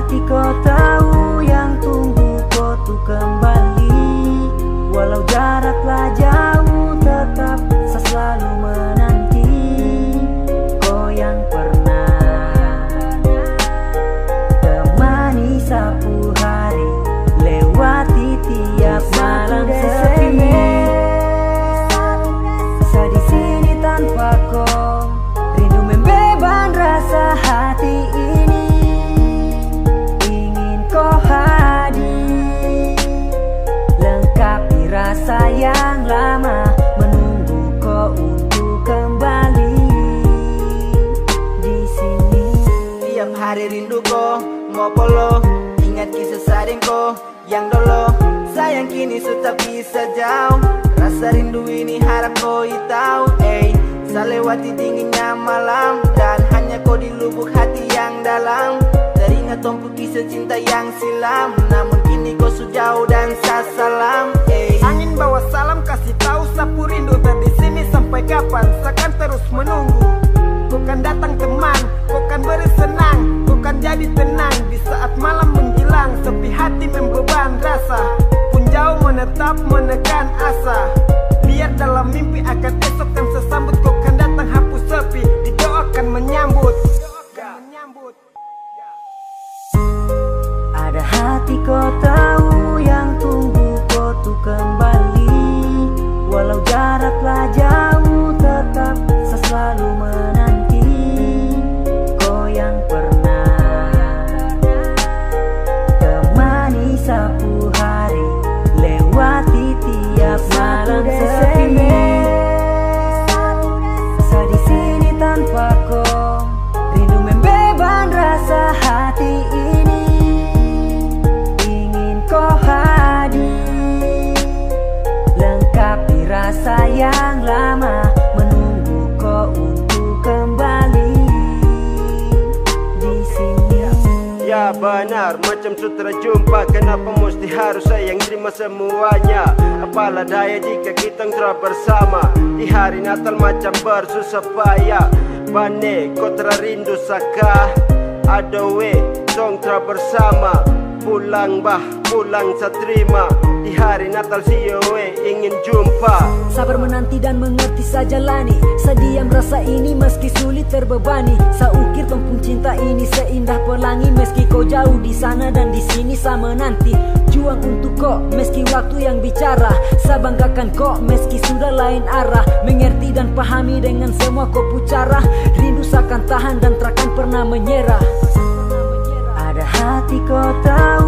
hati kau tahu yang tunggu kau tuh kembali. Walau jaraklah jauh tetap saya selalu menanti. Kau yang pernah temani sapu hari, lewati tiap malam sepi. Saya di sini tanpa kau, rindu membeban rasa hati ini. Ingin kau hadir, lengkapi rasa yang lama, menunggu kau untuk kembali di sini. Tiap hari rindu kau, mau polo, ingat kisah sading kau yang dulu. Sayang kini sudah bisa jauh, rasa rindu ini harap kau tahu. Saya lewati dinginnya malam, dan hanya kau di lubuk hati yang dalam. Teringat tumpu kisah cinta yang silam, namun kini kau sejauh dan saya salam. Angin bawa salam kasih tahu sapu rindu, dan di sini sampai kapan saya akan terus menunggu. Bukan datang teman, bukan bersenang, bukan jadi tenang di saat malam menjelang. Sepi hati membeban rasa, pun jauh menetap menekan asa. Biar dalam mimpi akan esok kan sesambut, kau kan datang hapus sepi, didoakan menyambut. Ada hati kau tahu yang tunggu kau tuh kembali. Walau jaraklah jauh tetap saya selalu menanti. Kau yang pernah temani sapu hari, lewati tiap malam sepi. Saya di sini tanpa kau, rindu membeban rasa hati ini. Ingin kau hadir, lengkapi rasa yang lama, menunggu kau untuk kembali di sini. Ya benar, macam sutra jumpa, kenapa mesti harus saya yang terima semuanya? Apalah daya jika kita telah bersama di hari Natal macam bersusah payah. Bane kau rindu saka, adowe tong telah bersama. Pulang bah, pulang saya terima, di hari Natal siowe ingin jumpa. Sabar menanti dan mengerti saja jalani, sediam rasa ini meski sulit terbebani. Saya ukir tumpung cinta ini seindah pelangi, meski kau jauh di sana dan di sini saya menanti. Juang untuk kau meski waktu yang bicara, saya banggakan kau meski sudah lain arah. Mengerti dan pahami dengan semua kau pucara, rindu saya akan tahan dan takkan pernah menyerah. Ada hati kau tahu